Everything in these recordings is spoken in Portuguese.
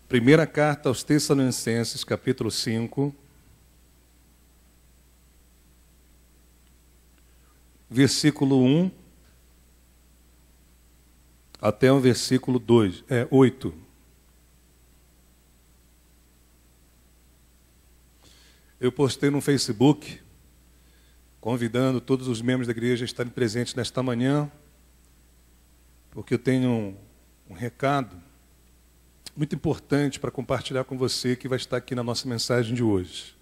Primeira carta aos Tessalonicenses, capítulo 5, versículo 1 até o versículo 8. Eu postei no Facebook, convidando todos os membros da igreja a estarem presentes nesta manhã, porque eu tenho um recado muito importante para compartilhar com você que vai estar aqui na nossa mensagem de hoje.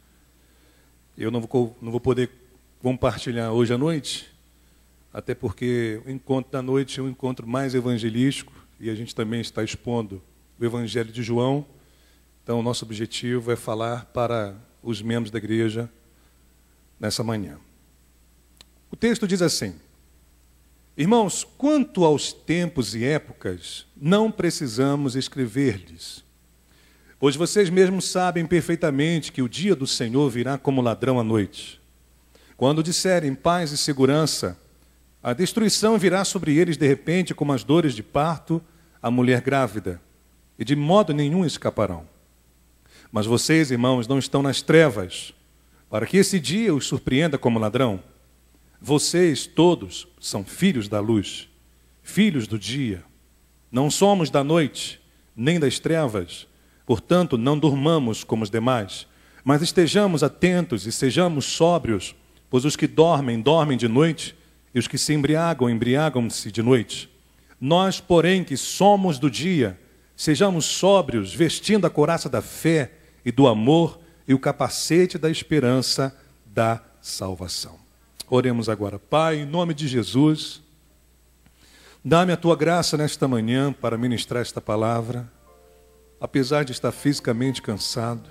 Eu não vou poder compartilhar hoje à noite, até porque o encontro da noite é um encontro mais evangelístico e a gente também está expondo o Evangelho de João. Então, o nosso objetivo é falar para os membros da igreja nessa manhã. O texto diz assim: irmãos, quanto aos tempos e épocas, não precisamos escrever-lhes, pois vocês mesmos sabem perfeitamente que o dia do Senhor virá como ladrão à noite. Quando disserem paz e segurança, a destruição virá sobre eles de repente como as dores de parto à mulher grávida, e de modo nenhum escaparão. Mas vocês, irmãos, não estão nas trevas, para que esse dia os surpreenda como ladrão. Vocês todos são filhos da luz, filhos do dia. Não somos da noite, nem das trevas. Portanto, não durmamos como os demais, mas estejamos atentos e sejamos sóbrios, pois os que dormem, dormem de noite, e os que se embriagam, embriagam-se de noite. Nós, porém, que somos do dia, sejamos sóbrios, vestindo a couraça da fé e do amor e o capacete da esperança da salvação. Oremos agora. Pai, em nome de Jesus, dá-me a Tua graça nesta manhã para ministrar esta palavra. Apesar de estar fisicamente cansado,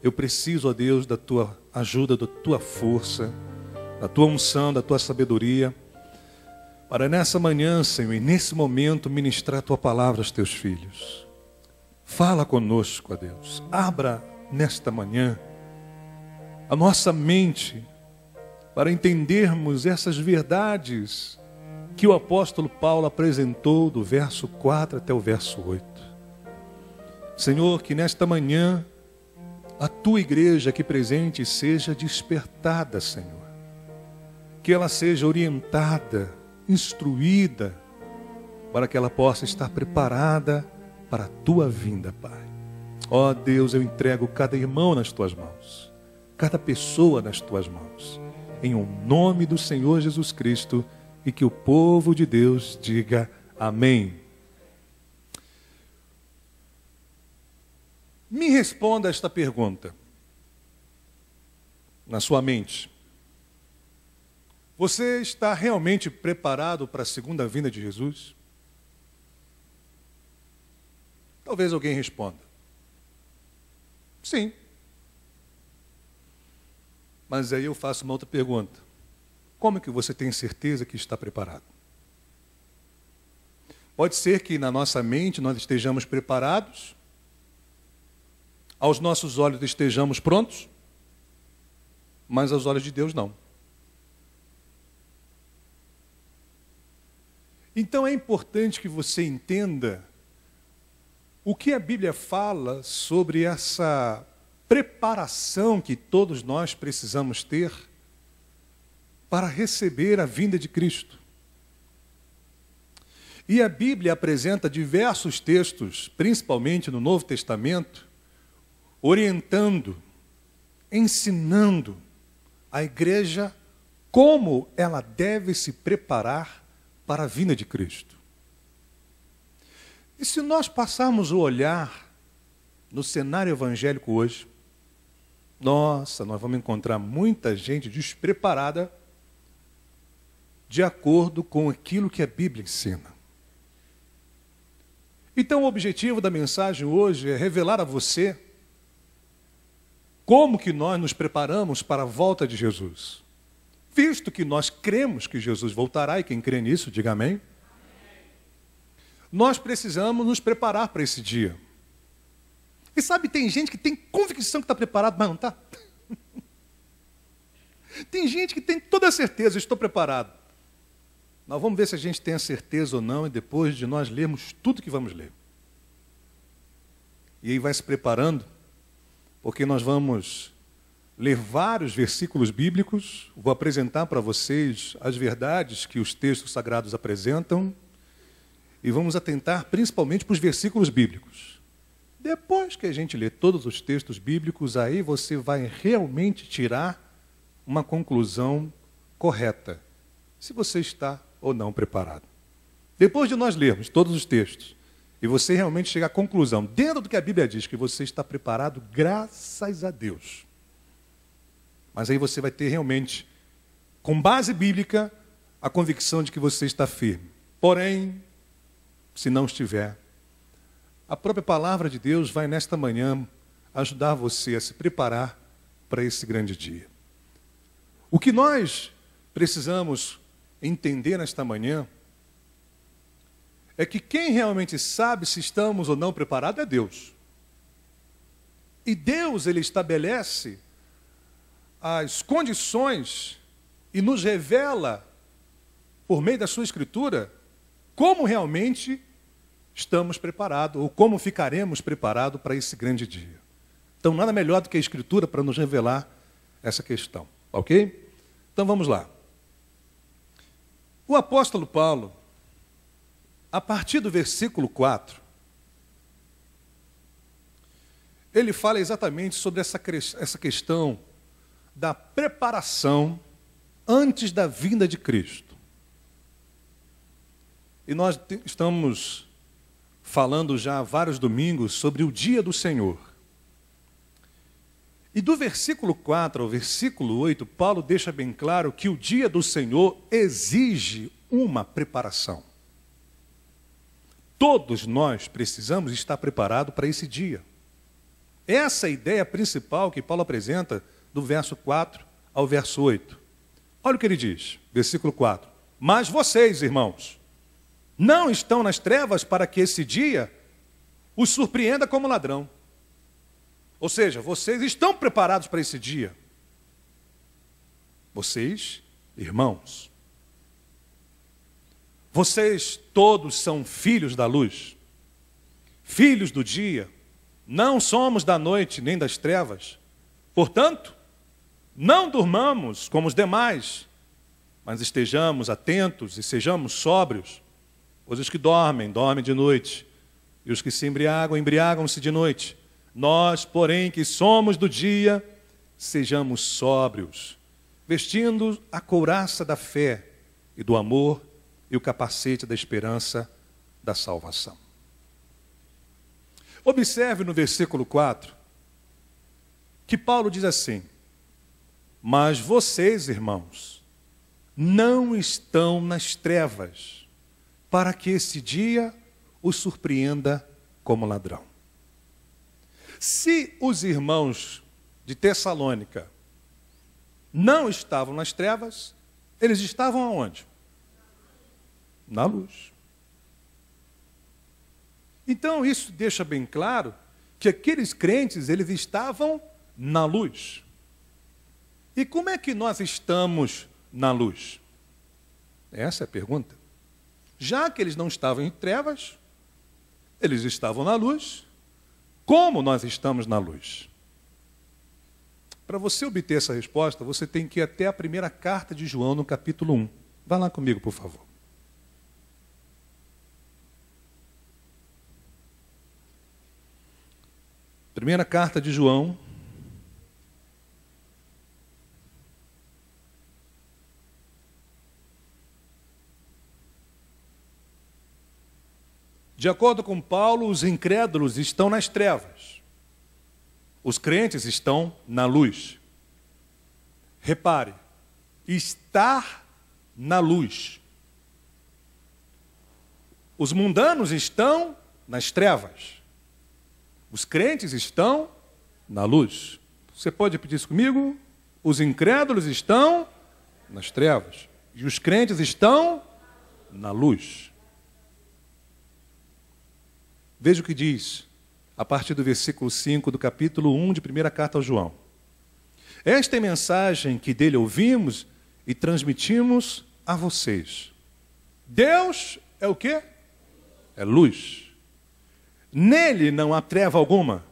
eu preciso, ó Deus, da Tua ajuda, da Tua força, da Tua unção, da Tua sabedoria, para nessa manhã, Senhor, e nesse momento, ministrar a Tua palavra aos Teus filhos. Fala conosco, ó Deus. Abra nesta manhã a nossa mente para entendermos essas verdades que o apóstolo Paulo apresentou do verso 4 até o verso 8. Senhor, que nesta manhã a Tua igreja aqui presente seja despertada, Senhor. Que ela seja orientada, instruída, para que ela possa estar preparada para a Tua vinda, Pai. Ó Deus, eu entrego cada irmão nas Tuas mãos, cada pessoa nas Tuas mãos, em o nome do Senhor Jesus Cristo, e que o povo de Deus diga amém. Me responda esta pergunta na sua mente. Você está realmente preparado para a segunda vinda de Jesus? Talvez alguém responda: sim. Mas aí eu faço uma outra pergunta. Como é que você tem certeza que está preparado? Pode ser que na nossa mente nós estejamos preparados, aos nossos olhos estejamos prontos, mas aos olhos de Deus não. Então é importante que você entenda o que a Bíblia fala sobre essa preparação que todos nós precisamos ter para receber a vinda de Cristo. E a Bíblia apresenta diversos textos, principalmente no Novo Testamento, orientando, ensinando a igreja como ela deve se preparar para a vinda de Cristo. E se nós passarmos o olhar no cenário evangélico hoje, nossa, nós vamos encontrar muita gente despreparada de acordo com aquilo que a Bíblia ensina. Então o objetivo da mensagem hoje é revelar a você como que nós nos preparamos para a volta de Jesus. Visto que nós cremos que Jesus voltará, e quem crê nisso, diga amém. Nós precisamos nos preparar para esse dia. E sabe, tem gente que tem convicção que está preparado, mas não está. Tem gente que tem toda a certeza, estou preparado. Nós vamos ver se a gente tem a certeza ou não, e depois de nós lermos tudo que vamos ler. e aí vai se preparando, porque nós vamos ler vários versículos bíblicos, vou apresentar para vocês as verdades que os textos sagrados apresentam, e vamos atentar principalmente para os versículos bíblicos. Depois que a gente lê todos os textos bíblicos, aí você vai realmente tirar uma conclusão correta, se você está ou não preparado. Depois de nós lermos todos os textos, e você realmente chegar à conclusão, dentro do que a Bíblia diz, que você está preparado, graças a Deus. Mas aí você vai ter realmente, com base bíblica, a convicção de que você está firme. Porém, se não estiver, a própria palavra de Deus vai nesta manhã ajudar você a se preparar para esse grande dia. O que nós precisamos entender nesta manhã é que quem realmente sabe se estamos ou não preparados é Deus. E Deus, Ele estabelece as condições e nos revela, por meio da sua Escritura, como realmente estamos preparados, ou como ficaremos preparados para esse grande dia. Então, nada melhor do que a Escritura para nos revelar essa questão, ok? Então, vamos lá. O apóstolo Paulo, a partir do versículo 4, ele fala exatamente sobre essa questão da preparação antes da vinda de Cristo. E nós estamos falando já há vários domingos sobre o dia do Senhor. E do versículo 4 ao versículo 8, Paulo deixa bem claro que o dia do Senhor exige uma preparação. Todos nós precisamos estar preparados para esse dia. Essa é a ideia principal que Paulo apresenta do verso 4 ao verso 8. Olha o que ele diz, versículo 4. Mas vocês, irmãos, não estão nas trevas para que esse dia os surpreenda como ladrão. Ou seja, vocês estão preparados para esse dia. Vocês, irmãos. Vocês todos são filhos da luz, filhos do dia, não somos da noite nem das trevas. Portanto, não durmamos como os demais, mas estejamos atentos e sejamos sóbrios, pois os que dormem, dormem de noite, e os que se embriagam, embriagam-se de noite. Nós, porém, que somos do dia, sejamos sóbrios, vestindo a couraça da fé e do amor e o capacete da esperança da salvação. Observe no versículo 4, que Paulo diz assim: mas vocês, irmãos, não estão nas trevas, para que esse dia os surpreenda como ladrão. Se os irmãos de Tessalônica não estavam nas trevas, eles estavam aonde? Na luz. Então isso deixa bem claro que aqueles crentes, eles estavam na luz. E como é que nós estamos na luz? Essa é a pergunta. Já que eles não estavam em trevas, eles estavam na luz, como nós estamos na luz? Para você obter essa resposta, você tem que ir até a primeira carta de João, no capítulo 1. Vá lá comigo, por favor. Primeira carta de João, de acordo com Paulo, os incrédulos estão nas trevas. Os crentes estão na luz. Repare, estar na luz. Os mundanos estão nas trevas. Os crentes estão na luz. Você pode repetir isso comigo? Os incrédulos estão nas trevas. E os crentes estão na luz. Veja o que diz, a partir do versículo 5 do capítulo 1 de 1ª carta ao João. Esta é a mensagem que dele ouvimos e transmitimos a vocês. Deus é o quê? É luz. Nele não há treva alguma.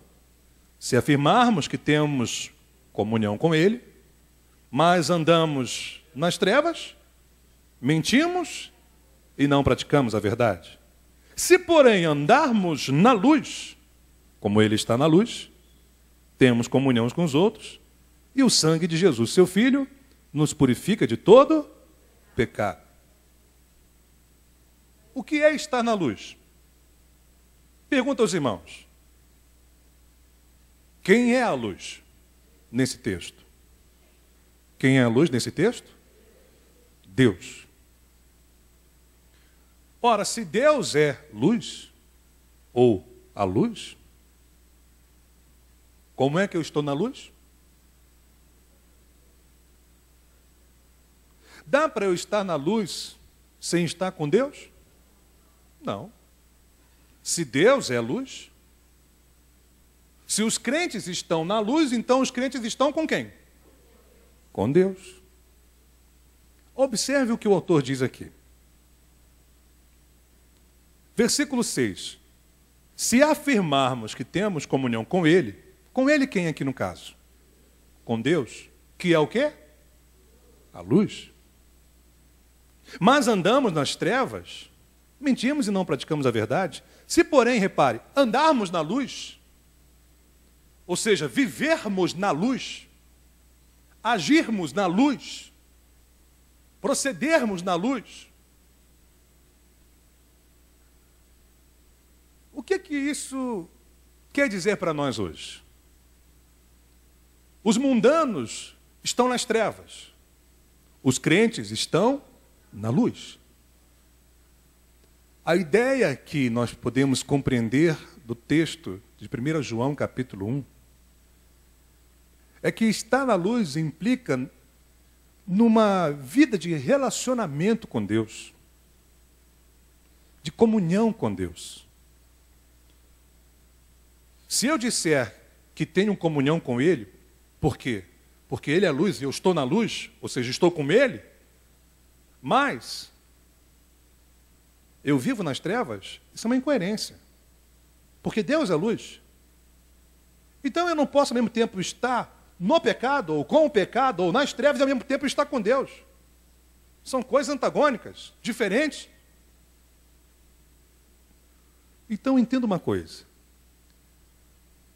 Se afirmarmos que temos comunhão com ele, mas andamos nas trevas, mentimos e não praticamos a verdade. Se, porém, andarmos na luz, como ele está na luz, temos comunhão uns com os outros, e o sangue de Jesus, seu Filho, nos purifica de todo pecado. O que é estar na luz? Pergunta aos irmãos. Quem é a luz nesse texto? Quem é a luz nesse texto? Deus. Ora, se Deus é luz, ou a luz, como é que eu estou na luz? Dá para eu estar na luz sem estar com Deus? Não. Se Deus é luz, se os crentes estão na luz, então os crentes estão com quem? Com Deus. Observe o que o autor diz aqui. Versículo 6. Se afirmarmos que temos comunhão com Ele quem aqui no caso? Com Deus, que é o quê? A luz. Mas andamos nas trevas, mentimos e não praticamos a verdade. Se, porém, repare, andarmos na luz, ou seja, vivermos na luz, agirmos na luz, procedermos na luz, o que isso quer dizer para nós hoje? Os mundanos estão nas trevas, os crentes estão na luz. A ideia que nós podemos compreender do texto de 1 João capítulo 1 é que estar na luz implica numa vida de relacionamento com Deus, de comunhão com Deus. Se eu disser que tenho comunhão com Ele, por quê? Porque Ele é luz e eu estou na luz, ou seja, estou com Ele, mas eu vivo nas trevas, isso é uma incoerência. Porque Deus é luz. Então eu não posso ao mesmo tempo estar no pecado, ou com o pecado, ou nas trevas, e ao mesmo tempo estar com Deus. São coisas antagônicas, diferentes. Então entenda uma coisa.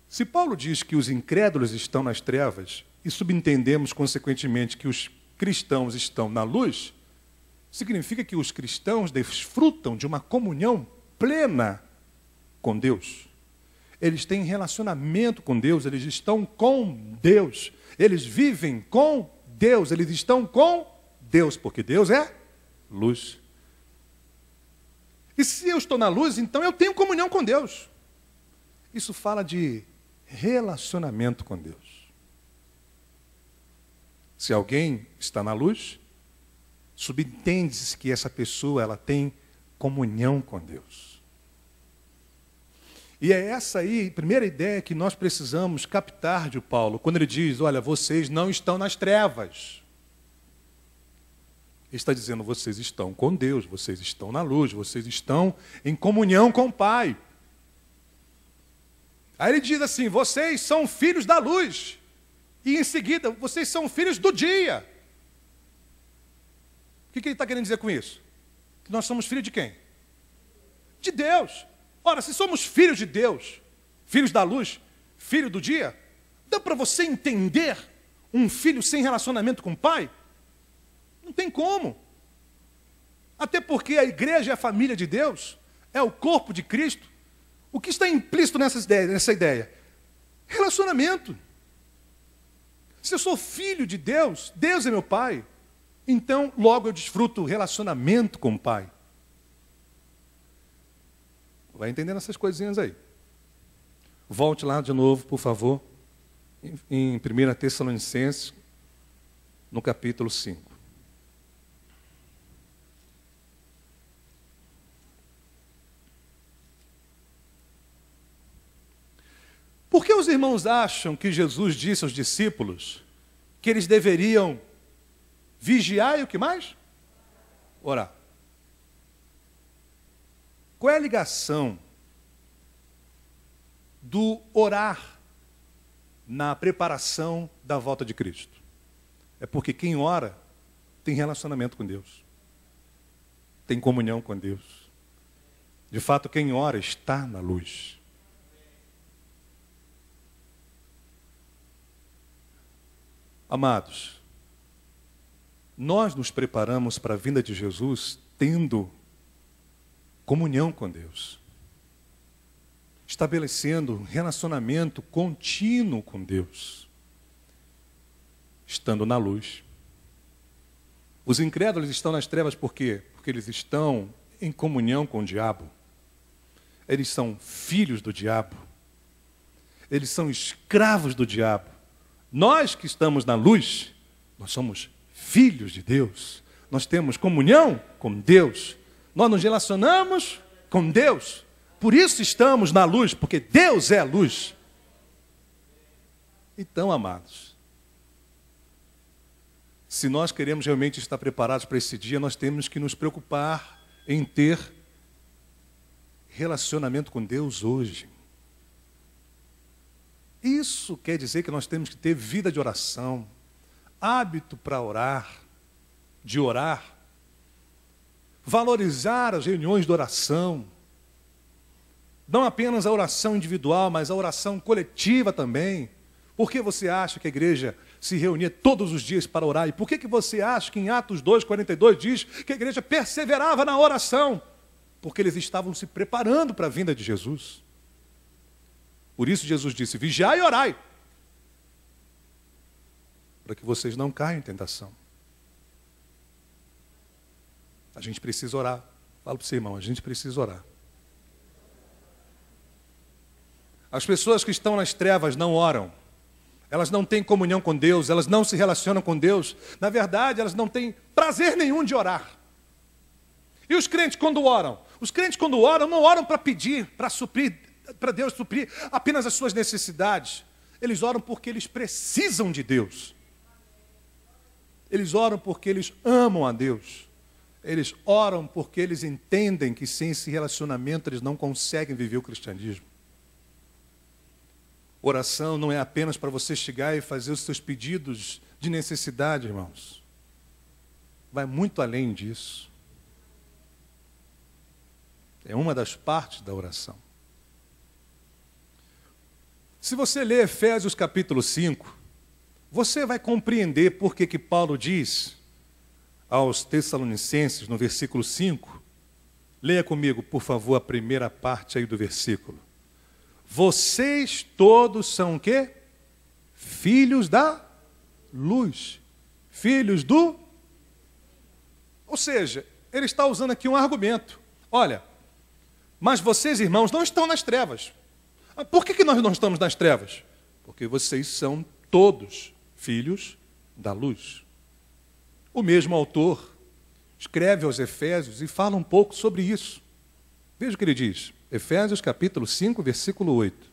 Se Paulo diz que os incrédulos estão nas trevas, e subentendemos, consequentemente, que os cristãos estão na luz, significa que os cristãos desfrutam de uma comunhão plena com Deus. Eles têm relacionamento com Deus, eles estão com Deus, eles vivem com Deus, eles estão com Deus, porque Deus é luz. E se eu estou na luz, então eu tenho comunhão com Deus. Isso fala de relacionamento com Deus. Se alguém está na luz, subentende-se que essa pessoa ela tem comunhão com Deus. E é essa aí, a primeira ideia que nós precisamos captar de Paulo, quando ele diz, olha, vocês não estão nas trevas. Ele está dizendo, vocês estão com Deus, vocês estão na luz, vocês estão em comunhão com o Pai. Aí ele diz assim, vocês são filhos da luz. E em seguida, vocês são filhos do dia. O que ele está querendo dizer com isso? Que nós somos filhos de quem? De Deus. Ora, se somos filhos de Deus, filhos da luz, filho do dia, dá para você entender um filho sem relacionamento com o pai? Não tem como. Até porque a igreja é a família de Deus, é o corpo de Cristo. O que está implícito nessa ideia? Relacionamento. Se eu sou filho de Deus, Deus é meu pai, então logo eu desfruto relacionamento com o pai. Vai entendendo essas coisinhas aí. Volte lá de novo, por favor, em 1 Tessalonicenses, no capítulo 5. Por que os irmãos acham que Jesus disse aos discípulos que eles deveriam vigiar e o que mais? Orar. Qual é a ligação do orar na preparação da volta de Cristo. É porque quem ora tem relacionamento com Deus, tem comunhão com Deus. De fato, quem ora está na luz. Amados, nós nos preparamos para a vinda de Jesus tendo comunhão com Deus, estabelecendo um relacionamento contínuo com Deus, estando na luz. Os incrédulos estão nas trevas por quê? Porque eles estão em comunhão com o diabo. Eles são filhos do diabo. Eles são escravos do diabo. Nós que estamos na luz, nós somos filhos de Deus. Nós temos comunhão com Deus. Nós nos relacionamos com Deus. Por isso estamos na luz, porque Deus é a luz. Então, amados, se nós queremos realmente estar preparados para esse dia, nós temos que nos preocupar em ter relacionamento com Deus hoje. Isso quer dizer que nós temos que ter vida de oração, hábito para orar, de orar, valorizar as reuniões de oração, não apenas a oração individual, mas a oração coletiva também. Por que você acha que a igreja se reunia todos os dias para orar? E por que você acha que em Atos 2:42 diz que a igreja perseverava na oração? Porque eles estavam se preparando para a vinda de Jesus. Por isso Jesus disse, vigiai e orai, para que vocês não caiam em tentação. A gente precisa orar. Fala para o seu irmão, a gente precisa orar. As pessoas que estão nas trevas não oram. Elas não têm comunhão com Deus, elas não se relacionam com Deus. Na verdade, elas não têm prazer nenhum de orar. E os crentes quando oram? Os crentes quando oram, não oram para pedir, para suprir, para Deus suprir apenas as suas necessidades. Eles oram porque eles precisam de Deus. Eles oram porque eles amam a Deus. Eles oram porque eles entendem que sem esse relacionamento eles não conseguem viver o cristianismo. Oração não é apenas para você chegar e fazer os seus pedidos de necessidade, irmãos. Vai muito além disso. É uma das partes da oração. Se você ler Efésios capítulo 5, você vai compreender por que Paulo diz aos Tessalonicenses, no versículo 5, leia comigo, por favor, a primeira parte aí do versículo. Vocês todos são o quê? Filhos da luz. Filhos do... Ou seja, ele está usando aqui um argumento. Olha, mas vocês, irmãos, não estão nas trevas. Por que nós não estamos nas trevas? Porque vocês são todos filhos da luz. O mesmo autor escreve aos Efésios e fala um pouco sobre isso. Veja o que ele diz. Efésios capítulo 5, versículo 8.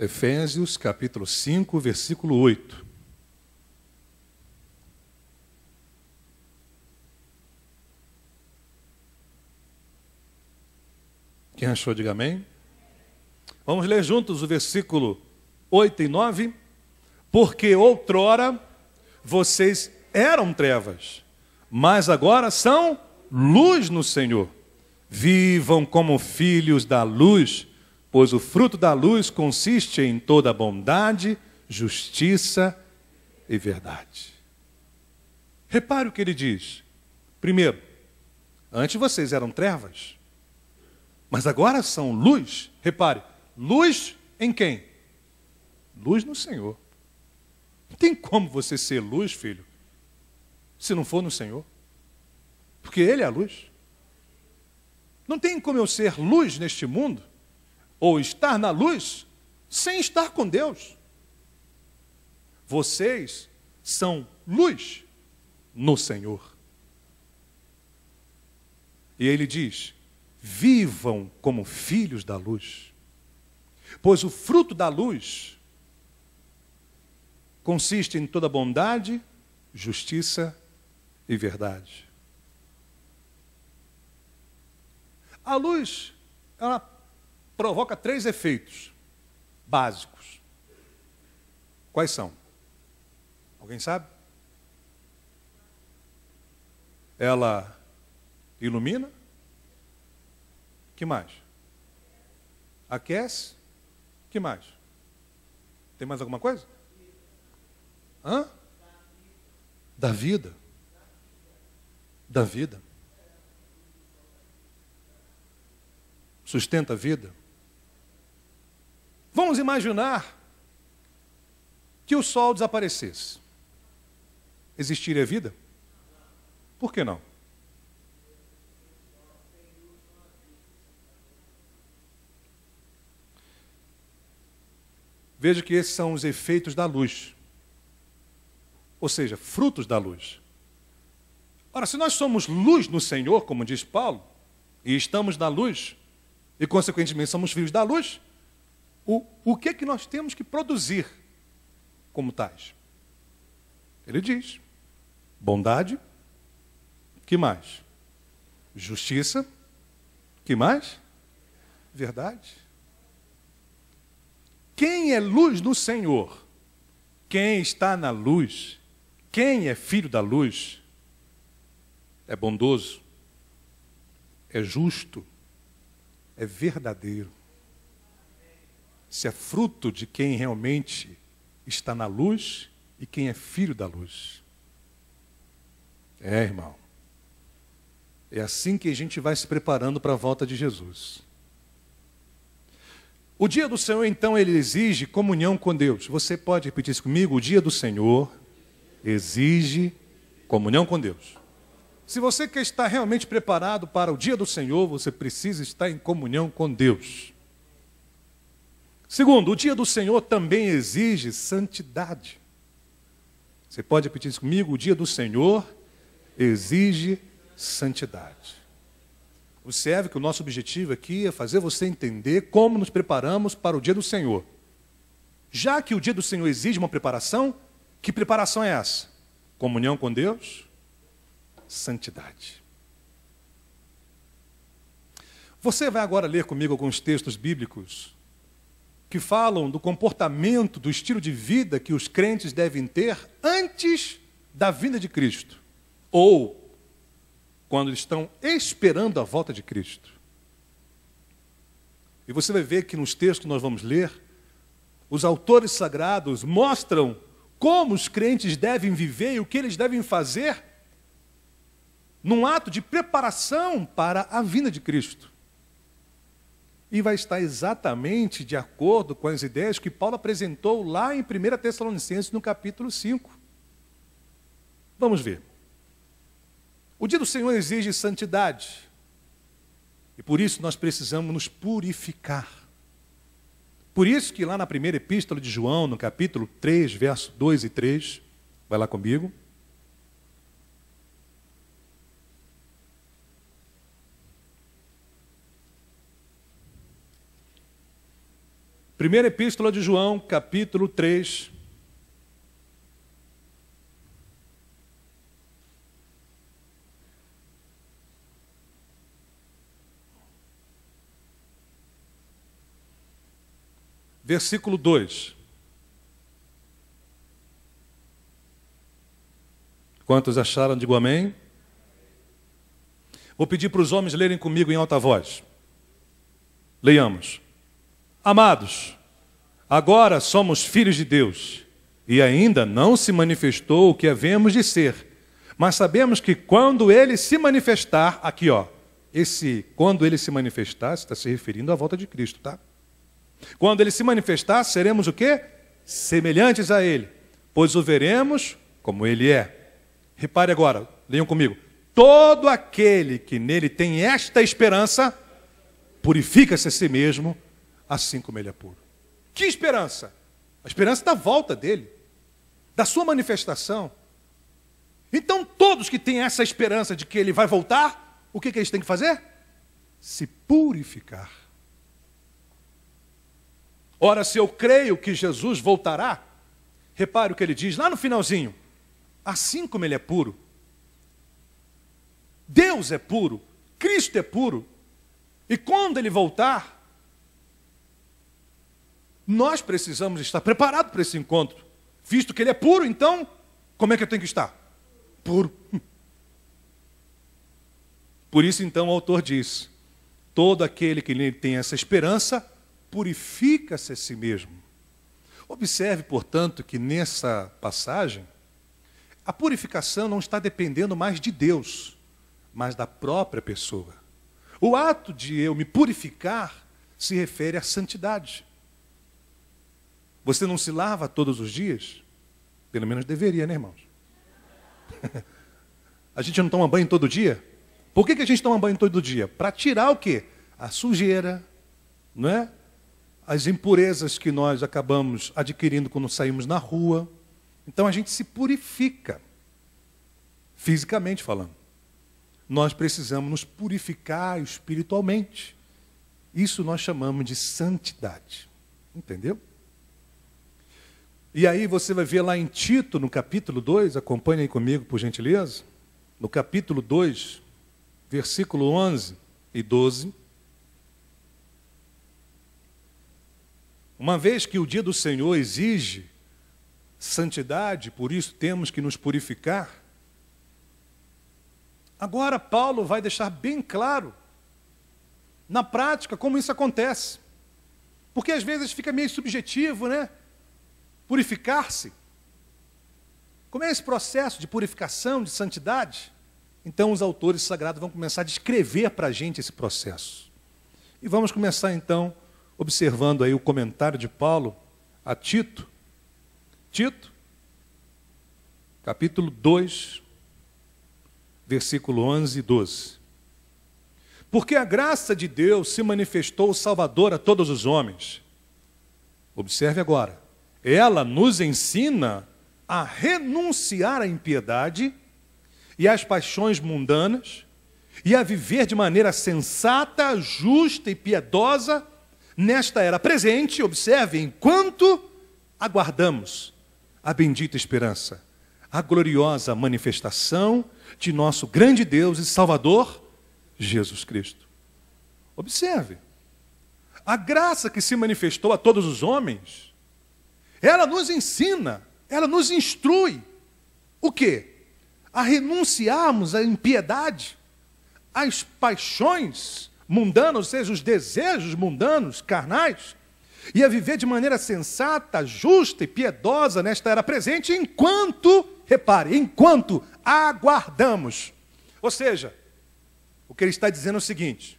Efésios capítulo 5, versículo 8. Quem achou, diga amém. Vamos ler juntos o versículo 8 e 9. Porque outrora vocês eram trevas, mas agora são luz no Senhor. Vivam como filhos da luz, pois o fruto da luz consiste em toda bondade, justiça e verdade. Repare o que ele diz. Primeiro, antes vocês eram trevas, mas agora são luz. Repare, luz em quem? Luz no Senhor. Não tem como você ser luz, filho, se não for no Senhor. Porque Ele é a luz. Não tem como eu ser luz neste mundo, ou estar na luz, sem estar com Deus. Vocês são luz no Senhor. E Ele diz, vivam como filhos da luz. Pois o fruto da luz consiste em toda bondade, justiça e verdade. A luz, ela provoca 3 efeitos básicos. Quais são? Alguém sabe? Ela ilumina. Que mais? Aquece. Que mais? Tem mais alguma coisa? Hã? Da vida. Da vida. Sustenta a vida. Vamos imaginar que o sol desaparecesse. Existiria vida? Por que não? Veja que esses são os efeitos da luz. Ou seja, frutos da luz. Ora, se nós somos luz no Senhor, como diz Paulo, e estamos na luz, e consequentemente somos filhos da luz, o que é que nós temos que produzir como tais? Ele diz, bondade, que mais? Justiça, que mais? Verdade. Quem é luz no Senhor? Quem está na luz? Quem é filho da luz? É bondoso, é justo, é verdadeiro. Se é fruto de quem realmente está na luz e quem é filho da luz. É, irmão. É assim que a gente vai se preparando para a volta de Jesus. O dia do Senhor, então, ele exige comunhão com Deus. Você pode repetir isso comigo? O dia do Senhor exige comunhão com Deus. Se você quer estar realmente preparado para o dia do Senhor, você precisa estar em comunhão com Deus. Segundo, o dia do Senhor também exige santidade. Você pode repetir isso comigo? O dia do Senhor exige santidade. Observe que o nosso objetivo aqui é fazer você entender como nos preparamos para o dia do Senhor. Já que o dia do Senhor exige uma preparação, que preparação é essa? Comunhão com Deus, santidade. Você vai agora ler comigo alguns textos bíblicos que falam do comportamento, do estilo de vida que os crentes devem ter antes da vinda de Cristo, ou quando estão esperando a volta de Cristo. E você vai ver que nos textos que nós vamos ler, os autores sagrados mostram como os crentes devem viver e o que eles devem fazer num ato de preparação para a vinda de Cristo. E vai estar exatamente de acordo com as ideias que Paulo apresentou lá em 1 Tessalonicenses, no capítulo 5. Vamos ver. O dia do Senhor exige santidade. E por isso nós precisamos nos purificar. Por isso que lá na primeira epístola de João, no capítulo 3, verso 2 e 3, vai lá comigo. Primeira epístola de João, capítulo 3. Versículo 2. Quantos acharam? Digo amém. Vou pedir para os homens lerem comigo em alta voz. Leiamos. Amados, agora somos filhos de Deus, e ainda não se manifestou o que havemos de ser, mas sabemos que quando Ele se manifestar, aqui ó, quando Ele se manifestar, está se referindo à volta de Cristo, tá? Quando Ele se manifestar, seremos o quê? Semelhantes a Ele, pois o veremos como Ele é. Repare agora, leiam comigo. Todo aquele que nele tem esta esperança, purifica-se a si mesmo, assim como Ele é puro. Que esperança? A esperança da volta dEle, da sua manifestação. Então, todos que têm essa esperança de que Ele vai voltar, o que eles têm que fazer? Se purificar. Ora, se eu creio que Jesus voltará, repare o que Ele diz lá no finalzinho. Assim como Ele é puro, Deus é puro, Cristo é puro. E quando Ele voltar, nós precisamos estar preparados para esse encontro. Visto que Ele é puro, então, como é que eu tenho que estar? Puro. Por isso, então, o autor diz, todo aquele que tem essa esperança, purifica-se a si mesmo. Observe, portanto, que nessa passagem, a purificação não está dependendo mais de Deus, mas da própria pessoa. O ato de eu me purificar se refere à santidade. Você não se lava todos os dias? Pelo menos deveria, né, irmãos? A gente não toma banho todo dia? Por que a gente toma banho todo dia? Para tirar o quê? A sujeira, não é? As impurezas que nós acabamos adquirindo quando saímos na rua. Então a gente se purifica, fisicamente falando. Nós precisamos nos purificar espiritualmente. Isso nós chamamos de santidade. Entendeu? E aí você vai ver lá em Tito, no capítulo 2, acompanhe aí comigo, por gentileza. No capítulo 2, versículo 11 e 12. Uma vez que o dia do Senhor exige santidade, por isso temos que nos purificar. Agora Paulo vai deixar bem claro, na prática, como isso acontece. Porque às vezes fica meio subjetivo, né? Purificar-se. Como é esse processo de purificação, de santidade? Então os autores sagrados vão começar a descrever para a gente esse processo. E vamos começar então observando aí o comentário de Paulo a Tito. Tito, capítulo 2, versículo 11 e 12. Porque a graça de Deus se manifestou salvadora a todos os homens. Observe agora. Ela nos ensina a renunciar à impiedade e às paixões mundanas e a viver de maneira sensata, justa e piedosa nesta era presente, observe, enquanto aguardamos a bendita esperança, a gloriosa manifestação de nosso grande Deus e Salvador, Jesus Cristo. Observe, a graça que se manifestou a todos os homens, ela nos ensina, ela nos instrui, o quê? A renunciarmos à impiedade, às paixões mundanas, ou seja, os desejos mundanos, carnais, e a viver de maneira sensata, justa e piedosa nesta era presente, enquanto, repare, enquanto aguardamos. Ou seja, o que ele está dizendo é o seguinte,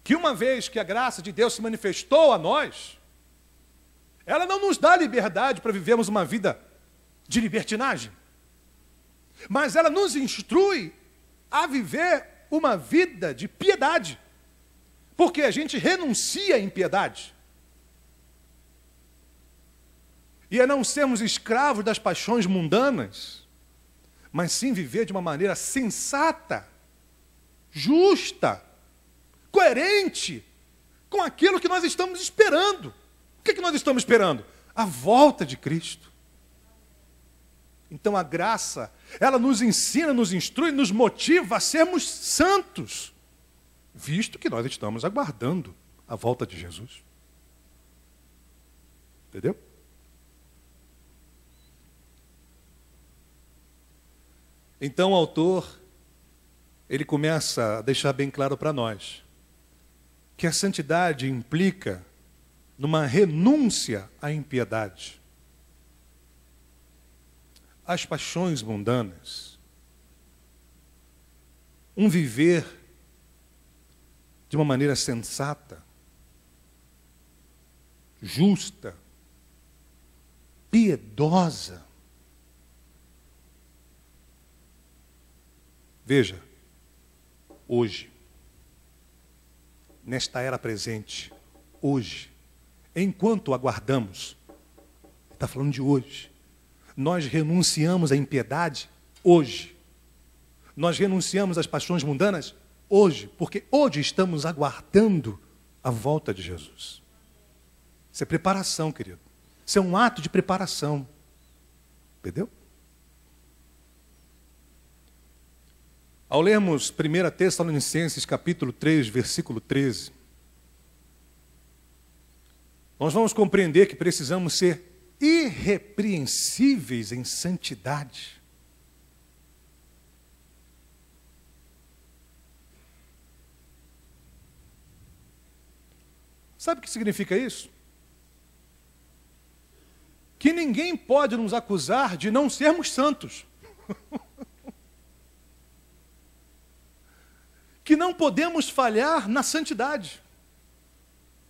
que uma vez que a graça de Deus se manifestou a nós, ela não nos dá liberdade para vivermos uma vida de libertinagem, mas ela nos instrui a viver uma vida de piedade, porque a gente renuncia à impiedade, e a não sermos escravos das paixões mundanas, mas sim viver de uma maneira sensata, justa, coerente com aquilo que nós estamos esperando. O que nós estamos esperando? A volta de Cristo. Então a graça, ela nos ensina, nos instrui, nos motiva a sermos santos, visto que nós estamos aguardando a volta de Jesus. Entendeu? Então o autor, ele começa a deixar bem claro para nós que a santidade implica numa renúncia à impiedade, às paixões mundanas, um viver de uma maneira sensata, justa, piedosa. Veja, hoje, nesta era presente, hoje, enquanto aguardamos, está falando de hoje, nós renunciamos à impiedade hoje. Nós renunciamos às paixões mundanas hoje, porque hoje estamos aguardando a volta de Jesus. Isso é preparação, querido. Isso é um ato de preparação. Entendeu? Ao lermos 1 Tessalonicenses capítulo 3, versículo 13, nós vamos compreender que precisamos ser irrepreensíveis em santidade. Sabe o que significa isso? Que ninguém pode nos acusar de não sermos santos. Que não podemos falhar na santidade.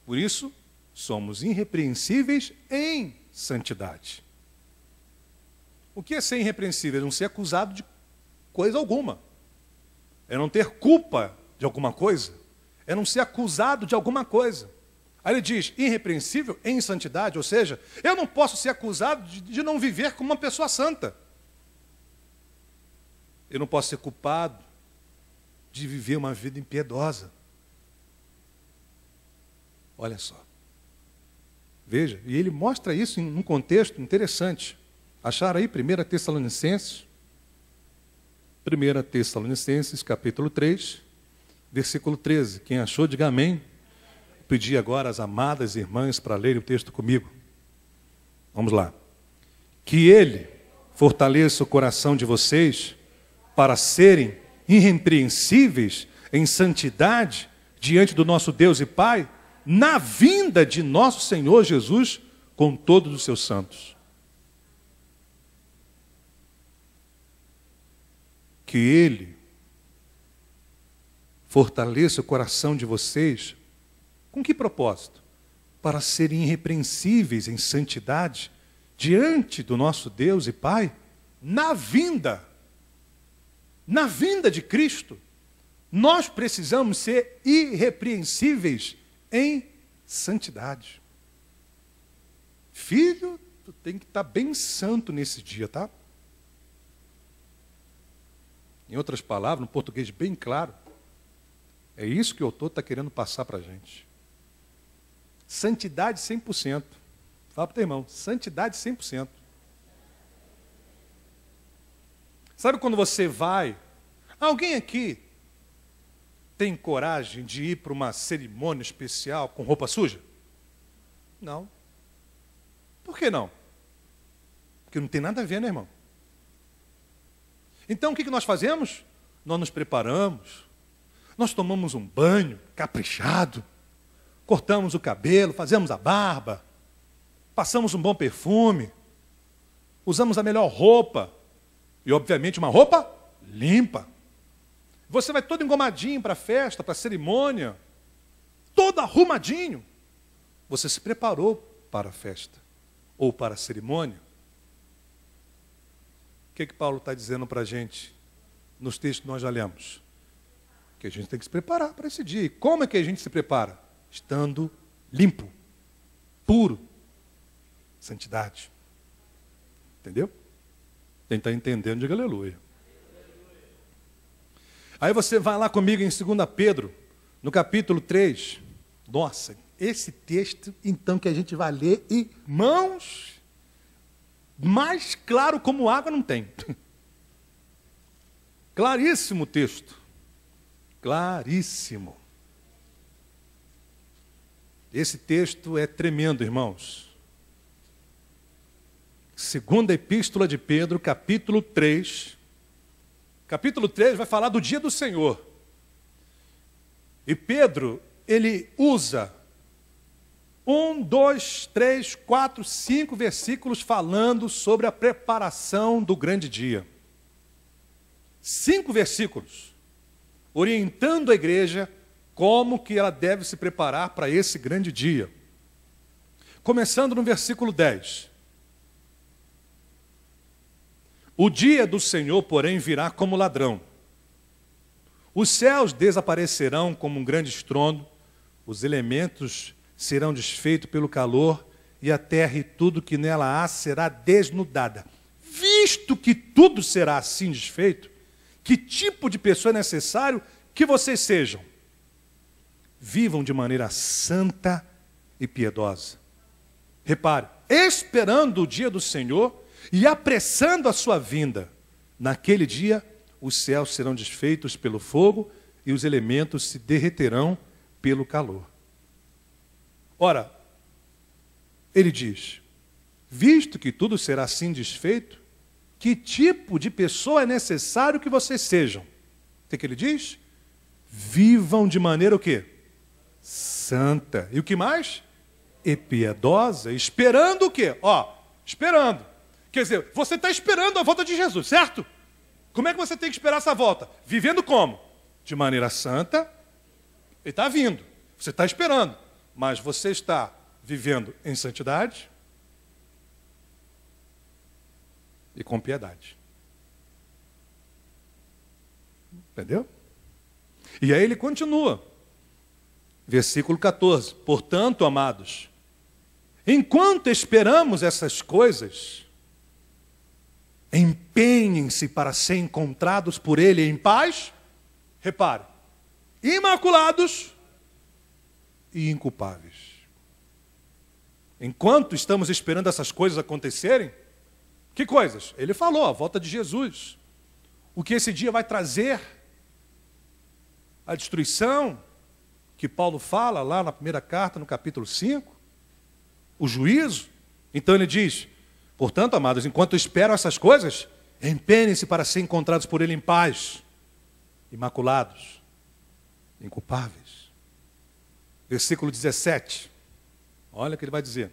Por isso, somos irrepreensíveis em santidade. O que é ser irrepreensível? É não ser acusado de coisa alguma. É não ter culpa de alguma coisa. É não ser acusado de alguma coisa. Aí ele diz, irrepreensível em santidade, ou seja, eu não posso ser acusado de não viver como uma pessoa santa. Eu não posso ser culpado de viver uma vida impiedosa. Olha só. Veja, e ele mostra isso em um contexto interessante. Acharam aí 1 Tessalonicenses? 1 Tessalonicenses, capítulo 3, versículo 13. Quem achou, diga amém. Pedir agora às amadas irmãs para lerem o texto comigo. Vamos lá. Que Ele fortaleça o coração de vocês para serem irrepreensíveis em santidade diante do nosso Deus e Pai, na vinda de nosso Senhor Jesus com todos os seus santos. Que Ele fortaleça o coração de vocês. Com que propósito? Para serem irrepreensíveis em santidade diante do nosso Deus e Pai, na vinda de Cristo. Nós precisamos ser irrepreensíveis em santidade. Filho, tu tem que estar bem santo nesse dia, tá? Em outras palavras, no português bem claro, é isso que o autor está querendo passar para a gente. Santidade 100%. Fala para o teu irmão, santidade 100%. Sabe quando você vai... Alguém aqui tem coragem de ir para uma cerimônia especial com roupa suja? Não. Por que não? Porque não tem nada a ver, né, irmão? Então, o que nós fazemos? Nós nos preparamos, nós tomamos um banho caprichado, cortamos o cabelo, fazemos a barba, passamos um bom perfume, usamos a melhor roupa, e obviamente uma roupa limpa. Você vai todo engomadinho para a festa, para a cerimônia, todo arrumadinho. Você se preparou para a festa, ou para a cerimônia. O que Paulo está dizendo para a gente, nos textos que nós já lemos? Que a gente tem que se preparar para esse dia. E como é que a gente se prepara? Estando limpo, puro, santidade. Entendeu? Quem está entendendo, diga aleluia. Aí você vai lá comigo em 2 Pedro, no capítulo 3. Nossa, esse texto, então, que a gente vai ler, irmãos, mais claro como água não tem. Claríssimo o texto. Claríssimo. Esse texto é tremendo, irmãos. Segunda Epístola de Pedro, capítulo 3. Capítulo 3 vai falar do dia do Senhor. E Pedro, ele usa 1, 2, 3, 4, 5 versículos falando sobre a preparação do grande dia. 5 versículos, orientando a igreja como que ela deve se preparar para esse grande dia. Começando no versículo 10. O dia do Senhor, porém, virá como ladrão. Os céus desaparecerão como um grande estrondo, os elementos serão desfeitos pelo calor, e a terra e tudo que nela há será desnudada. Visto que tudo será assim desfeito, que tipo de pessoa é necessário que vocês sejam? Vivam de maneira santa e piedosa. Repare, esperando o dia do Senhor e apressando a sua vinda. Naquele dia, os céus serão desfeitos pelo fogo e os elementos se derreterão pelo calor. Ora, ele diz, visto que tudo será assim desfeito, que tipo de pessoa é necessário que vocês sejam? O que ele diz? Vivam de maneira o quê? Santa. E o que mais? E piedosa, esperando o quê? Esperando. Quer dizer, você está esperando a volta de Jesus, certo? Como é que você tem que esperar essa volta? Vivendo como? De maneira santa. Ele está vindo. Você está esperando. Mas você está vivendo em santidade e com piedade. Entendeu? E aí ele continua. Versículo 14. Portanto, amados, enquanto esperamos essas coisas, empenhem-se para ser encontrados por Ele em paz. Repare, imaculados e inculpáveis. Enquanto estamos esperando essas coisas acontecerem, que coisas? Ele falou, a volta de Jesus. O que esse dia vai trazer? A destruição, que Paulo fala lá na primeira carta, no capítulo 5. O juízo. Então ele diz, portanto, amados, enquanto esperam essas coisas, empenhem-se para ser encontrados por Ele em paz, imaculados, inculpáveis. Versículo 17. Olha o que ele vai dizer.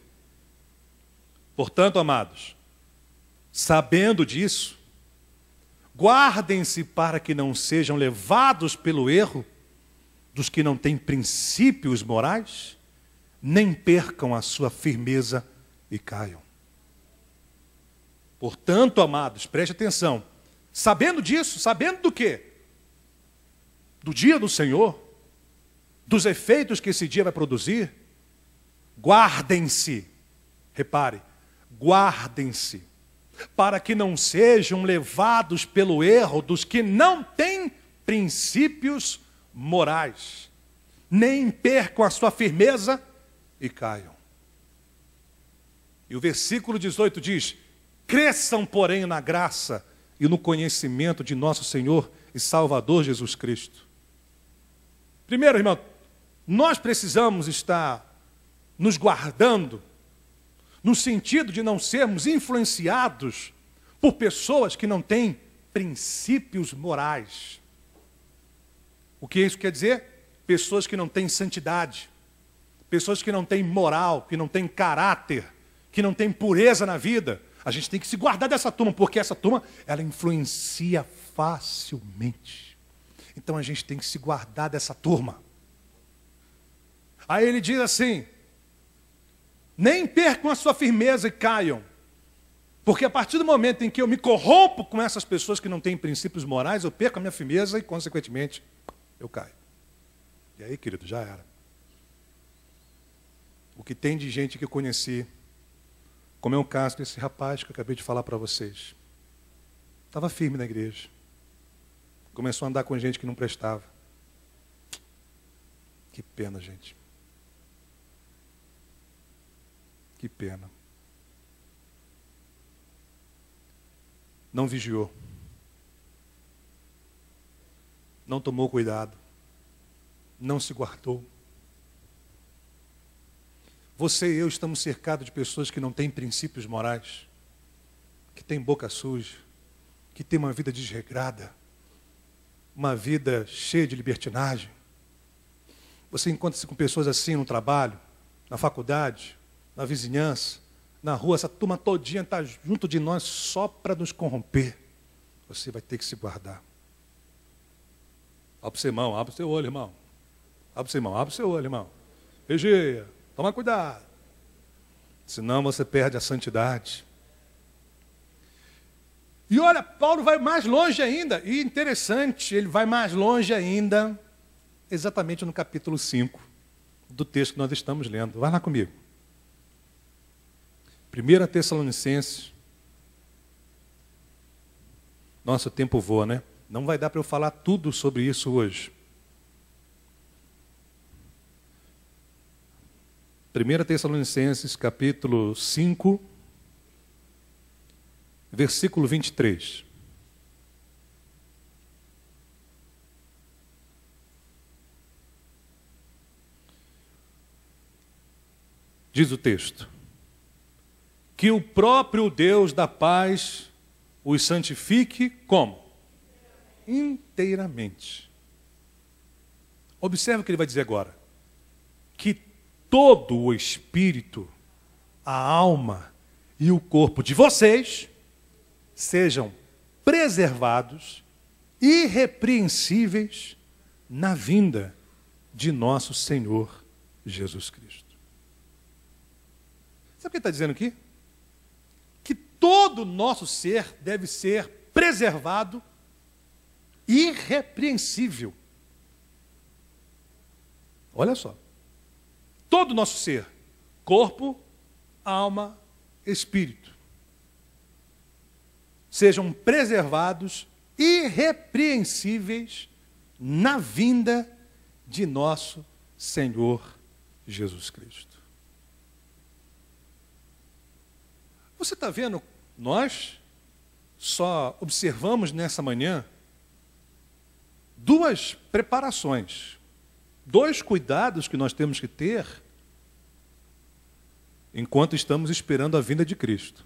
Portanto, amados, sabendo disso, guardem-se para que não sejam levados pelo erro dos que não têm princípios morais, nem percam a sua firmeza e caiam. Portanto, amados, preste atenção, sabendo disso, sabendo do quê? Do dia do Senhor, dos efeitos que esse dia vai produzir, guardem-se, repare, guardem-se, para que não sejam levados pelo erro dos que não têm princípios morais, nem percam a sua firmeza e caiam. E o versículo 18 diz, cresçam, porém, na graça e no conhecimento de nosso Senhor e Salvador Jesus Cristo. Primeiro, irmão, nós precisamos estar nos guardando no sentido de não sermos influenciados por pessoas que não têm princípios morais. O que isso quer dizer? Pessoas que não têm santidade, pessoas que não têm moral, que não têm caráter, que não têm pureza na vida. A gente tem que se guardar dessa turma, porque essa turma, ela influencia facilmente. Então a gente tem que se guardar dessa turma. Aí ele diz assim, nem percam a sua firmeza e caiam. Porque a partir do momento em que eu me corrompo com essas pessoas que não têm princípios morais, eu perco a minha firmeza e, consequentemente, eu caio. E aí, querido, já era. O que tem de gente que eu conheci, como é o caso desse rapaz que eu acabei de falar para vocês. Estava firme na igreja. Começou a andar com gente que não prestava. Que pena, gente. Que pena. Não vigiou. Não tomou cuidado. Não se guardou. Você e eu estamos cercados de pessoas que não têm princípios morais, que têm boca suja, que têm uma vida desregrada, uma vida cheia de libertinagem. Você encontra-se com pessoas assim no trabalho, na faculdade, na vizinhança, na rua, essa turma todinha está junto de nós só para nos corromper. Você vai ter que se guardar. Abre o seu irmão, abre o seu olho, irmão. Abre o seu irmão, abre o seu olho, irmão. Vigia, toma cuidado. Senão você perde a santidade. E olha, Paulo vai mais longe ainda, e interessante, ele vai mais longe ainda, exatamente no capítulo 5 do texto que nós estamos lendo. Vai lá comigo. 1 Tessalonicenses. Nossa, o tempo voa, né? Não vai dar para eu falar tudo sobre isso hoje. 1 Tessalonicenses, capítulo 5, versículo 23. diz o texto, que o próprio Deus da paz os santifique como? Inteiramente. Observe o que ele vai dizer agora. Que todo o espírito, a alma e o corpo de vocês sejam preservados, irrepreensíveis na vinda de nosso Senhor Jesus Cristo. Sabe o que ele está dizendo aqui? Que todo o nosso ser deve ser preservado, irrepreensível. Olha só. Todo o nosso ser, corpo, alma, espírito, sejam preservados, irrepreensíveis na vinda de nosso Senhor Jesus Cristo. Você está vendo, nós só observamos nessa manhã duas preparações, dois cuidados que nós temos que ter enquanto estamos esperando a vinda de Cristo.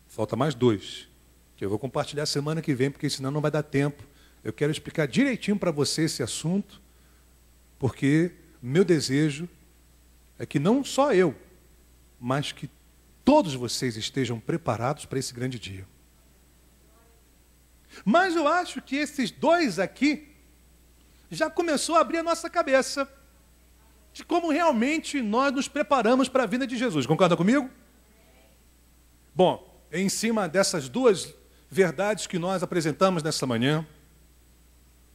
Falta mais dois, que eu vou compartilhar semana que vem, porque senão não vai dar tempo. Eu quero explicar direitinho para você esse assunto, porque meu desejo é que não só eu, mas que todos vocês estejam preparados para esse grande dia. Mas eu acho que esses dois aqui já começou a abrir a nossa cabeça de como realmente nós nos preparamos para a vinda de Jesus. Concorda comigo? Bom, em cima dessas duas verdades que nós apresentamos nessa manhã,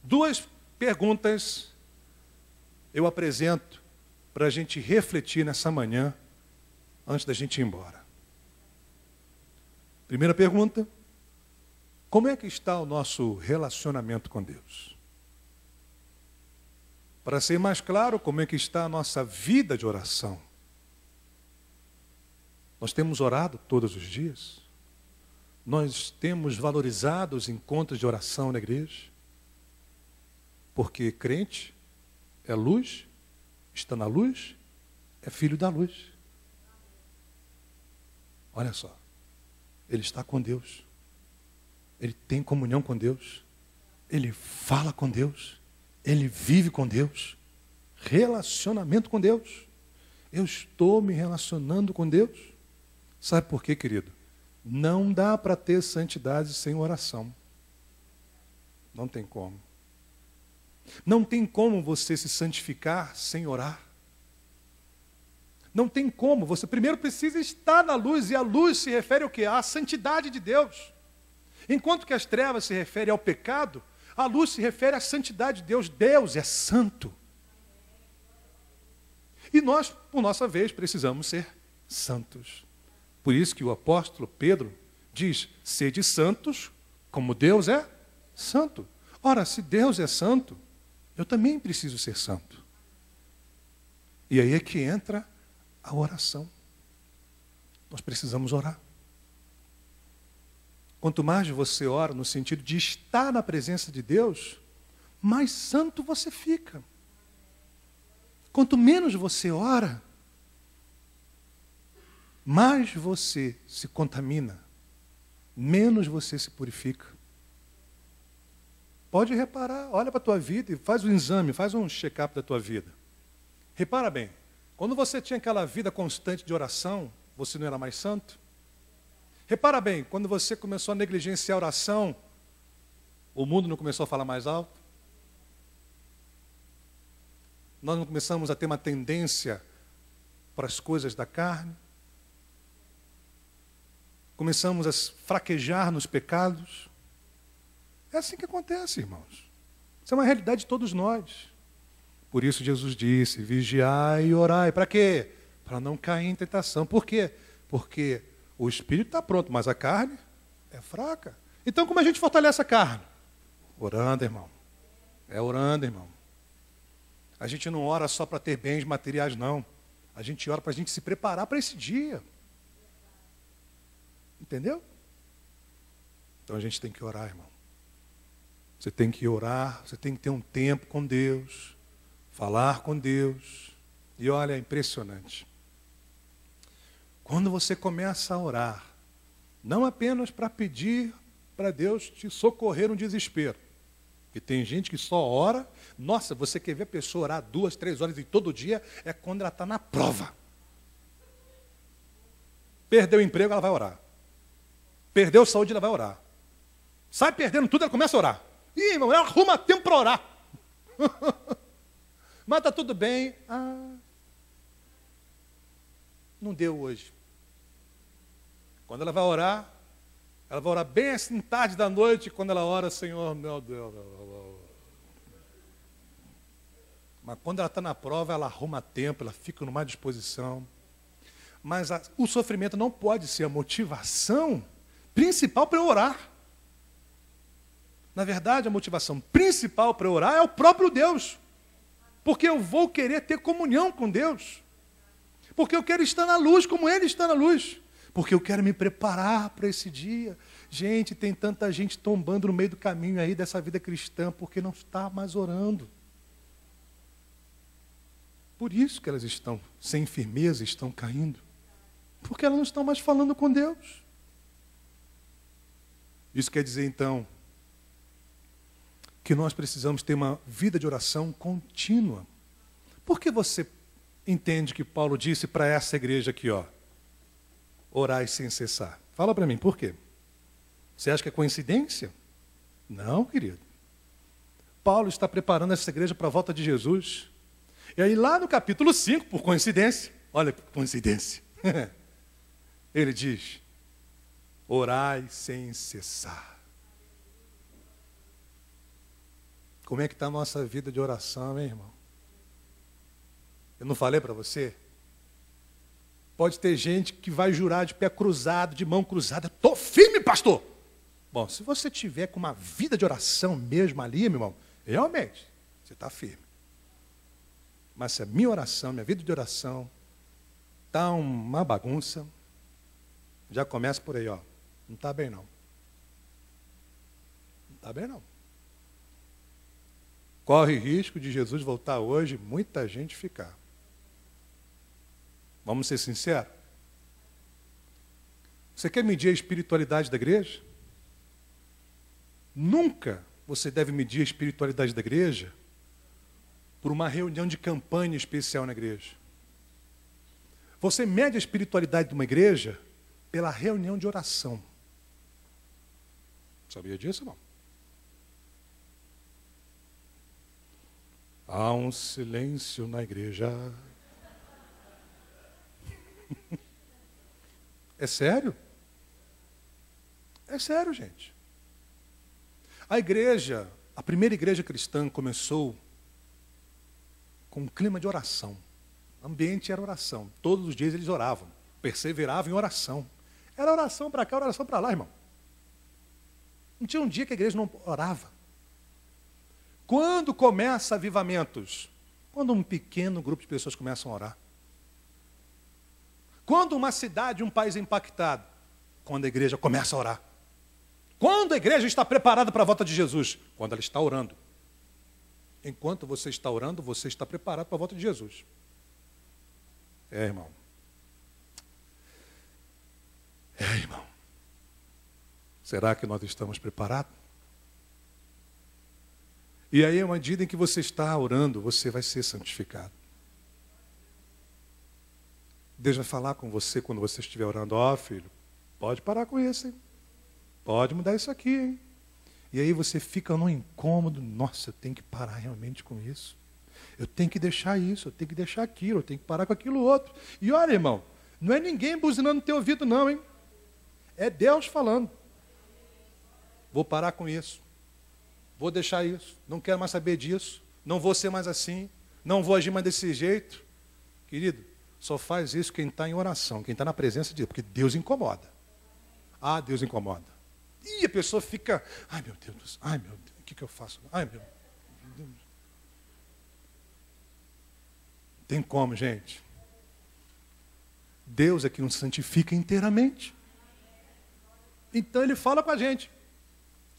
duas perguntas eu apresento para a gente refletir nessa manhã, antes da gente ir embora. Primeira pergunta: como é que está o nosso relacionamento com Deus? Para ser mais claro, como é que está a nossa vida de oração? Nós temos orado todos os dias? Nós temos valorizado os encontros de oração na igreja? Porque crente é luz, está na luz, é filho da luz. Olha só, ele está com Deus, ele tem comunhão com Deus, ele fala com Deus, ele vive com Deus, relacionamento com Deus. Eu estou me relacionando com Deus. Sabe por quê, querido? Não dá para ter santidade sem oração. Não tem como. Não tem como você se santificar sem orar. Não tem como. Você primeiro precisa estar na luz, e a luz se refere ao quê? À santidade de Deus. Enquanto que as trevas se referem ao pecado, a luz se refere à santidade de Deus. Deus é santo. E nós, por nossa vez, precisamos ser santos. Por isso que o apóstolo Pedro diz: sede santos, como Deus é santo. Ora, se Deus é santo, eu também preciso ser santo. E aí é que entra a oração. Nós precisamos orar. Quanto mais você ora no sentido de estar na presença de Deus, mais santo você fica. Quanto menos você ora, mais você se contamina, menos você se purifica. Pode reparar, olha para a tua vida e faz um exame, faz um check-up da tua vida. Repara bem, quando você tinha aquela vida constante de oração, você não era mais santo? Repara bem, quando você começou a negligenciar a oração, o mundo não começou a falar mais alto? Nós não começamos a ter uma tendência para as coisas da carne? Começamos a fraquejar nos pecados? É assim que acontece, irmãos. Isso é uma realidade de todos nós. Por isso Jesus disse: vigiai e orai. Para quê? Para não cair em tentação. Por quê? Porque o espírito está pronto, mas a carne é fraca. Então, como a gente fortalece a carne? Orando, irmão. É orando, irmão. A gente não ora só para ter bens materiais, não. A gente ora para a gente se preparar para esse dia. Entendeu? Então a gente tem que orar, irmão. Você tem que orar, você tem que ter um tempo com Deus, falar com Deus, E olha, é impressionante. Quando você começa a orar, não apenas para pedir para Deus te socorrer no desespero. Porque tem gente que só ora. Nossa, você quer ver a pessoa orar 2, 3 horas e todo dia é quando ela está na prova. Perdeu o emprego, ela vai orar. Perdeu a saúde, ela vai orar. Sai perdendo tudo, ela começa a orar. Ih, irmão, ela arruma tempo para orar. Mas está tudo bem. Não deu hoje. Quando ela vai orar bem assim, tarde da noite, quando ela ora, Senhor, meu Deus. Mas quando ela está na prova, ela arruma tempo, ela fica numa disposição. Mas o sofrimento não pode ser a motivação principal para eu orar. Na verdade, a motivação principal para eu orar é o próprio Deus. Porque eu vou querer ter comunhão com Deus. Porque eu quero estar na luz como Ele está na luz. Porque eu quero me preparar para esse dia. Gente, tem tanta gente tombando no meio do caminho aí dessa vida cristã porque não está mais orando. Por isso que elas estão sem firmeza, estão caindo. Porque elas não estão mais falando com Deus. Isso quer dizer, então, que nós precisamos ter uma vida de oração contínua. Por que você entende que Paulo disse para essa igreja aqui, ó? Orai sem cessar. Fala para mim, por quê? Você acha que é coincidência? Não, querido. Paulo está preparando essa igreja para a volta de Jesus. E aí lá no capítulo 5, por coincidência, olha que coincidência, ele diz, orai sem cessar. Como é que está a nossa vida de oração, hein, irmão? Eu não falei para você? Pode ter gente que vai jurar de pé cruzado, de mão cruzada. Estou firme, pastor. Bom, se você tiver com uma vida de oração mesmo ali, meu irmão, realmente, você está firme. Mas se a minha oração, minha vida de oração, está uma bagunça, já começa por aí, ó. Não está bem, não. Não está bem, não. Corre risco de Jesus voltar hoje, muita gente ficar. Vamos ser sinceros? Você quer medir a espiritualidade da igreja? Nunca você deve medir a espiritualidade da igreja por uma reunião de campanha especial na igreja. Você mede a espiritualidade de uma igreja pela reunião de oração. Sabia disso, não? Há um silêncio na igreja. É sério? É sério, gente. A igreja, a primeira igreja cristã começou com um clima de oração. O ambiente era oração. Todos os dias eles oravam, perseveravam em oração. Era oração para cá, oração para lá, irmão. Não tinha um dia que a igreja não orava. Quando começa avivamentos? Quando um pequeno grupo de pessoas começam a orar. Quando uma cidade, um país é impactado? Quando a igreja começa a orar. Quando a igreja está preparada para a volta de Jesus? Quando ela está orando. Enquanto você está orando, você está preparado para a volta de Jesus. É, irmão. É, irmão. Será que nós estamos preparados? E aí, à medida em que você está orando, você vai ser santificado. Deus vai falar com você quando você estiver orando. Ó, filho, pode parar com isso, hein? Pode mudar isso aqui, hein? E aí você fica num incômodo. Nossa, eu tenho que parar realmente com isso. Eu tenho que deixar isso, eu tenho que deixar aquilo, eu tenho que parar com aquilo outro. E olha, irmão, não é ninguém buzinando no teu ouvido, não, hein? É Deus falando. Vou parar com isso. Vou deixar isso. Não quero mais saber disso. Não vou ser mais assim. Não vou agir mais desse jeito. Querido, só faz isso quem está em oração, quem está na presença de Deus, porque Deus incomoda. Ah, Deus incomoda. E a pessoa fica, ai meu Deus, ai meu Deus, o que eu faço? Ai meu Deus. Tem como, gente? Deus é que nos santifica inteiramente. Então Ele fala com a gente.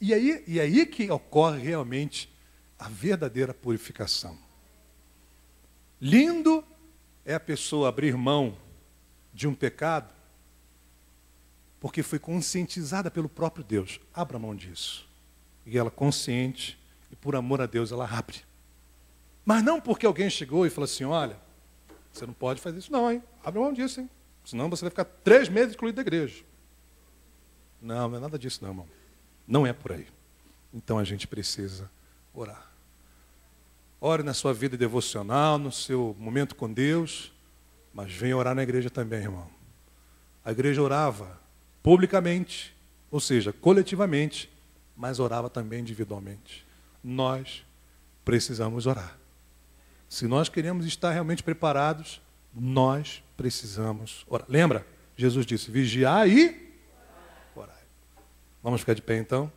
E aí que ocorre realmente a verdadeira purificação. Lindo é a pessoa abrir mão de um pecado porque foi conscientizada pelo próprio Deus. Abra mão disso. E ela consciente, e por amor a Deus, ela abre. Mas não porque alguém chegou e falou assim, olha, você não pode fazer isso não, hein? Abre mão disso, hein? Senão você vai ficar 3 meses excluído da igreja. Não, não é nada disso não, irmão. Não é por aí. Então a gente precisa orar. Ore na sua vida devocional, no seu momento com Deus, mas venha orar na igreja também, irmão. A igreja orava publicamente, ou seja, coletivamente, mas orava também individualmente. Nós precisamos orar. Se nós queremos estar realmente preparados, nós precisamos orar. Lembra? Jesus disse, vigiar e orar. Vamos ficar de pé então?